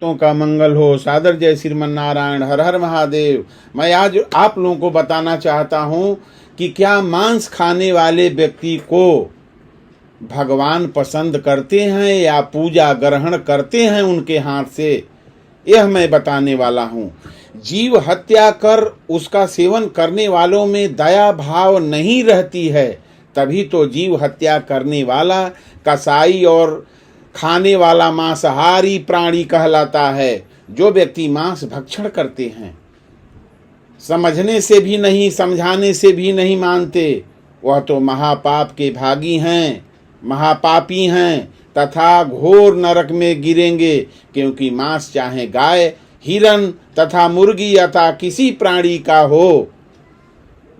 तो का मंगल हो। सादर जय श्रीमन नारायण, हर हर महादेव। मैं आज आप लोगों को बताना चाहता हूं कि क्या मांस खाने वाले व्यक्ति को भगवान पसंद करते हैं या पूजा ग्रहण करते हैं उनके हाथ से, यह मैं बताने वाला हूं। जीव हत्या कर उसका सेवन करने वालों में दया भाव नहीं रहती है, तभी तो जीव हत्या करने वाला कसाई और खाने वाला मांसाहारी प्राणी कहलाता है। जो व्यक्ति मांस भक्षण करते हैं, समझने से भी नहीं, समझाने से भी नहीं मानते, वह तो महापाप के भागी हैं, महापापी हैं तथा घोर नरक में गिरेंगे। क्योंकि मांस चाहे गाय, हिरन तथा मुर्गी अथवा किसी प्राणी का हो,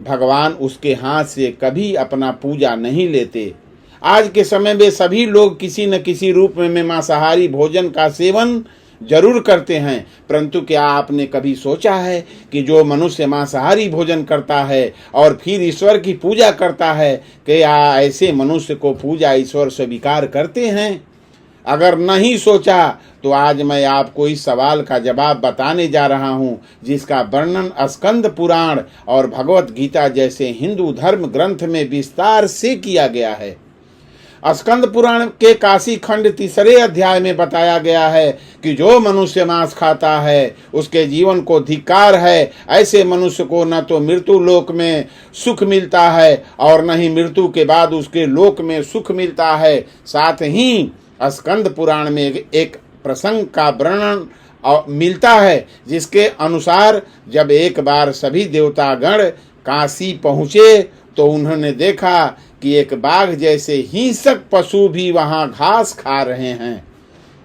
भगवान उसके हाथ से कभी अपना पूजा नहीं लेते। आज के समय में सभी लोग किसी न किसी रूप में मांसाहारी भोजन का सेवन जरूर करते हैं, परंतु क्या आपने कभी सोचा है कि जो मनुष्य मांसाहारी भोजन करता है और फिर ईश्वर की पूजा करता है, क्या ऐसे मनुष्य को पूजा ईश्वर स्वीकार करते हैं? अगर नहीं सोचा तो आज मैं आपको इस सवाल का जवाब बताने जा रहा हूं, जिसका वर्णन स्कंद पुराण और भगवत गीता जैसे हिंदू धर्म ग्रंथ में विस्तार से किया गया है। स्कंद पुराण के काशी खंड 3 अध्याय में बताया गया है कि जो मनुष्य मांस खाता है उसके जीवन को धिक्कार है। ऐसे मनुष्य को न तो मृत्यु लोक में सुख मिलता है और न ही मृत्यु के बाद उसके लोक में सुख मिलता है। साथ ही स्कंद पुराण में एक प्रसंग का वर्णन मिलता है, जिसके अनुसार जब एक बार सभी देवतागण काशी पहुँचे तो उन्होंने देखा कि एक बाघ जैसे हिंसक पशु भी वहां घास खा रहे हैं।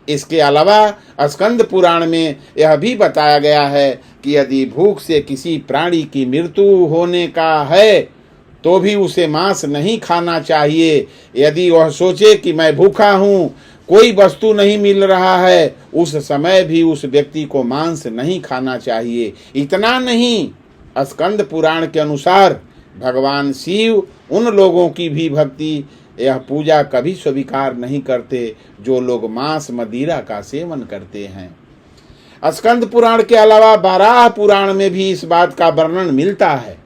इसके अलावा स्कंद पुराण में यह भी बताया गया है कि यदि भूख से किसी प्राणी की मृत्यु होने का है तो भी उसे मांस नहीं खाना चाहिए। यदि वह सोचे कि मैं भूखा हूँ, कोई वस्तु नहीं मिल रहा है, उस समय भी उस व्यक्ति को मांस नहीं खाना चाहिए। इतना नहीं, स्कंद पुराण के अनुसार भगवान शिव उन लोगों की भी भक्ति यह पूजा कभी स्वीकार नहीं करते जो लोग मांस मदिरा का सेवन करते हैं। स्कंद पुराण के अलावा बाराह पुराण में भी इस बात का वर्णन मिलता है,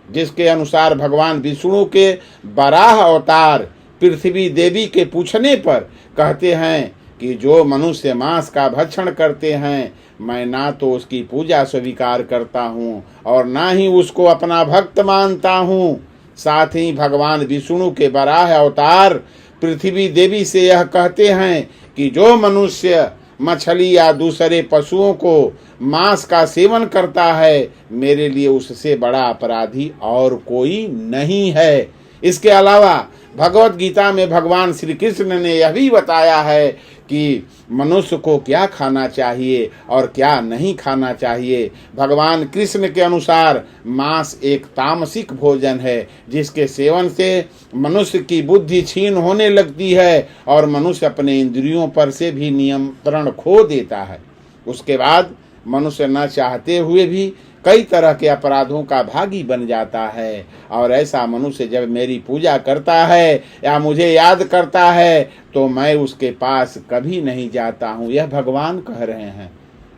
जिसके अनुसार भगवान विष्णु के बाराह अवतार पृथ्वी देवी के पूछने पर कहते हैं कि जो मनुष्य मांस का भक्षण करते हैं, मैं ना तो उसकी पूजा स्वीकार करता हूँ और ना ही उसको अपना भक्त मानता हूँ। साथ ही भगवान विष्णु के बराह अवतार पृथ्वी देवी से यह कहते हैं कि जो मनुष्य मछली या दूसरे पशुओं को मांस का सेवन करता है, मेरे लिए उससे बड़ा अपराधी और कोई नहीं है। इसके अलावा भगवत गीता में भगवान श्री कृष्ण ने यह भी बताया है कि मनुष्य को क्या खाना चाहिए और क्या नहीं खाना चाहिए। भगवान कृष्ण के अनुसार मांस एक तामसिक भोजन है, जिसके सेवन से मनुष्य की बुद्धि क्षीण होने लगती है और मनुष्य अपने इंद्रियों पर से भी नियंत्रण खो देता है। उसके बाद मनुष्य न चाहते हुए भी कई तरह के अपराधों का भागी बन जाता है। और ऐसा मनुष्य जब मेरी पूजा करता है या मुझे याद करता है तो मैं उसके पास कभी नहीं जाता हूँ। यह भगवान कह रहे हैं,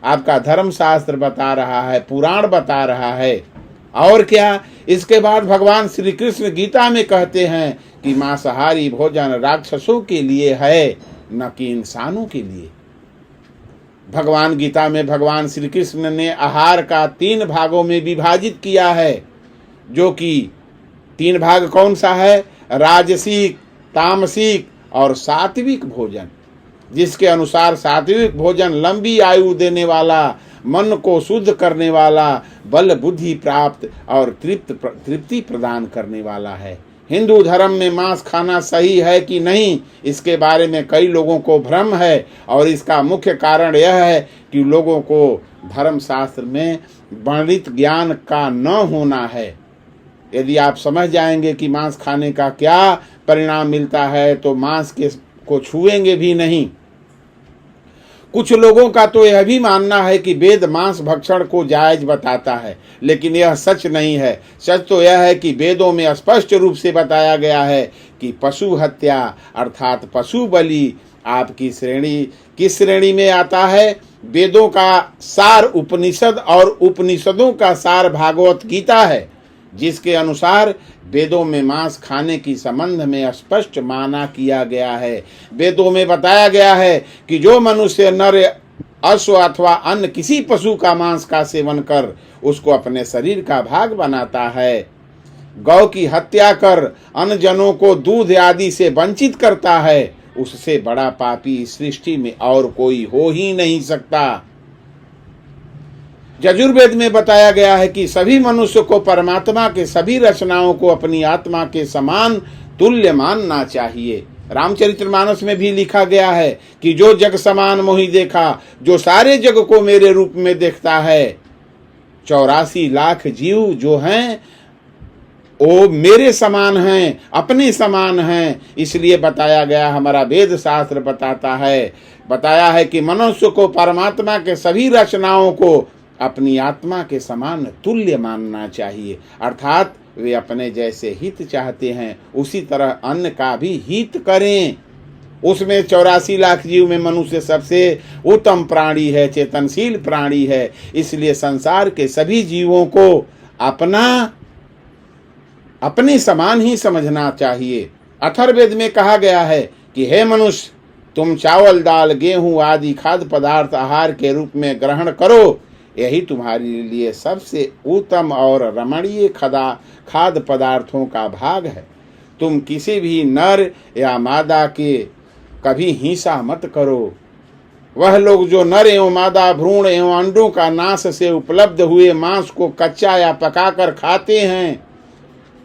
आपका धर्म शास्त्र बता रहा है, पुराण बता रहा है। और क्या, इसके बाद भगवान श्री कृष्ण गीता में कहते हैं कि मांसाहारी भोजन राक्षसों के लिए है, न कि इंसानों के लिए। भगवान गीता में भगवान श्री कृष्ण ने आहार का 3 भागों में विभाजित किया है, जो कि 3 भाग कौन सा है? राजसिक, तामसिक और सात्विक भोजन। जिसके अनुसार सात्विक भोजन लंबी आयु देने वाला, मन को शुद्ध करने वाला, बल बुद्धि प्राप्त और तृप्ति प्रदान करने वाला है। हिंदू धर्म में मांस खाना सही है कि नहीं, इसके बारे में कई लोगों को भ्रम है और इसका मुख्य कारण यह है कि लोगों को धर्म शास्त्र में वर्णित ज्ञान का न होना है। यदि आप समझ जाएंगे कि मांस खाने का क्या परिणाम मिलता है तो मांस को छुएंगे भी नहीं। कुछ लोगों का तो यह भी मानना है कि वेद मांस भक्षण को जायज बताता है, लेकिन यह सच नहीं है। सच तो यह है कि वेदों में स्पष्ट रूप से बताया गया है कि पशु हत्या अर्थात पशु बलि आपकी श्रेणी किस श्रेणी में आता है? वेदों का सार उपनिषद और उपनिषदों का सार भागवत गीता है, जिसके अनुसार वेदों में मांस खाने की संबंध में स्पष्ट माना किया गया है। वेदों में बताया गया है कि जो मनुष्य नर, अश्व अथवा अन्य किसी पशु का मांस का सेवन कर उसको अपने शरीर का भाग बनाता है, गौ की हत्या कर अन्य जनों को दूध आदि से वंचित करता है, उससे बड़ा पापी इस सृष्टि में और कोई हो ही नहीं सकता। यजुर्वेद में बताया गया है कि सभी मनुष्य को परमात्मा के सभी रचनाओं को अपनी आत्मा के समान तुल्य मानना चाहिए। रामचरितमानस में भी लिखा गया है कि जो जग समान मोहि देखा, जो सारे जग को मेरे रूप में देखता है। 84 लाख जीव जो हैं वो मेरे समान हैं, अपने समान हैं। इसलिए बताया गया, हमारा वेद शास्त्र बताया है कि मनुष्य को परमात्मा के सभी रचनाओं को अपनी आत्मा के समान तुल्य मानना चाहिए, अर्थात वे अपने जैसे हित चाहते हैं उसी तरह अन्य का भी हित करें। उसमें 84 लाख जीव में मनुष्य सबसे उत्तम प्राणी है, चेतनशील प्राणी है। इसलिए संसार के सभी जीवों को अपने समान ही समझना चाहिए। अथर्ववेद में कहा गया है कि हे मनुष्य, तुम चावल, दाल, गेहूं आदि खाद्य पदार्थ आहार के रूप में ग्रहण करो, यही तुम्हारे लिए सबसे उत्तम और रमणीय खाद्य पदार्थों का भाग है। तुम किसी भी नर या मादा के कभी हिंसा मत करो। वह लोग जो नर एवं मादा भ्रूण एवं अंडों का नाश से उपलब्ध हुए मांस को कच्चा या पकाकर खाते हैं,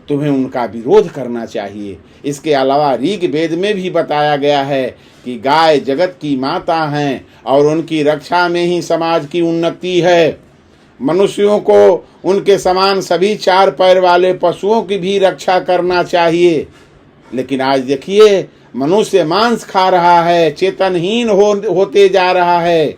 तुम्हें उनका विरोध करना चाहिए। इसके अलावा ऋग वेद में भी बताया गया है कि गाय जगत की माता हैं और उनकी रक्षा में ही समाज की उन्नति है। मनुष्यों को उनके समान सभी 4 पैर वाले पशुओं की भी रक्षा करना चाहिए। लेकिन आज देखिए, मनुष्य मांस खा रहा है, चेतनहीन होते जा रहा है।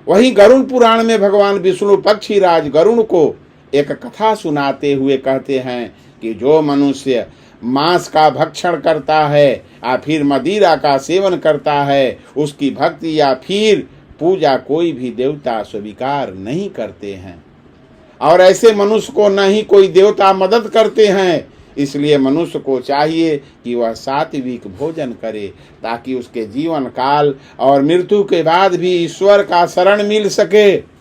वहीं गरुड़ पुराण में भगवान विष्णु पक्षीराज गरुड़ को एक कथा सुनाते हुए कहते हैं कि जो मनुष्य मांस का भक्षण करता है या फिर मदिरा का सेवन करता है, उसकी भक्ति या फिर पूजा कोई भी देवता स्वीकार नहीं करते हैं, और ऐसे मनुष्य को न ही कोई देवता मदद करते हैं। इसलिए मनुष्य को चाहिए कि वह सात्विक भोजन करे, ताकि उसके जीवन काल और मृत्यु के बाद भी ईश्वर का शरण मिल सके।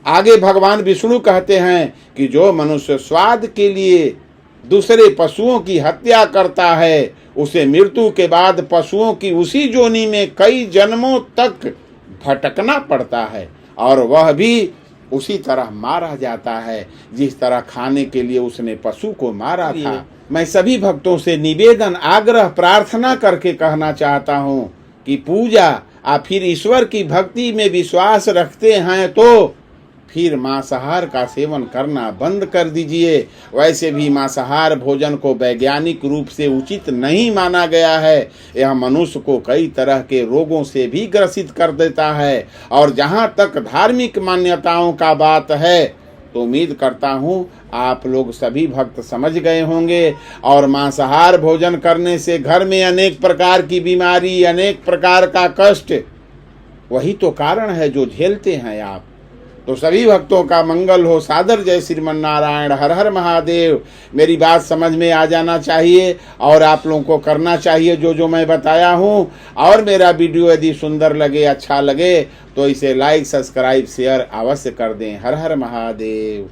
आगे भगवान विष्णु कहते हैं कि जो मनुष्य स्वाद के लिए दूसरे पशुओं की हत्या करता है, उसे मृत्यु के बाद पशुओं की उसी जोनी में कई जन्मों तक भटकना पड़ता है, और वह भी उसी तरह मारा जाता है जिस तरह खाने के लिए उसने पशु को मारा था। मैं सभी भक्तों से निवेदन, आग्रह, प्रार्थना करके कहना चाहता हूँ कि पूजा या फिर ईश्वर की भक्ति में विश्वास रखते हैं तो फिर मांसाहार का सेवन करना बंद कर दीजिए। वैसे भी मांसाहार भोजन को वैज्ञानिक रूप से उचित नहीं माना गया है। यह मनुष्य को कई तरह के रोगों से भी ग्रसित कर देता है। और जहाँ तक धार्मिक मान्यताओं का बात है तो उम्मीद करता हूँ आप लोग सभी भक्त समझ गए होंगे। और मांसाहार भोजन करने से घर में अनेक प्रकार की बीमारी, अनेक प्रकार का कष्ट, वही तो कारण है जो झेलते हैं आप। तो सभी भक्तों का मंगल हो। सादर जय श्रीमन नारायण। हर हर महादेव। मेरी बात समझ में आ जाना चाहिए और आप लोगों को करना चाहिए जो जो मैं बताया हूँ। और मेरा वीडियो यदि सुंदर लगे, अच्छा लगे तो इसे लाइक, सब्सक्राइब, शेयर अवश्य कर दें। हर हर महादेव।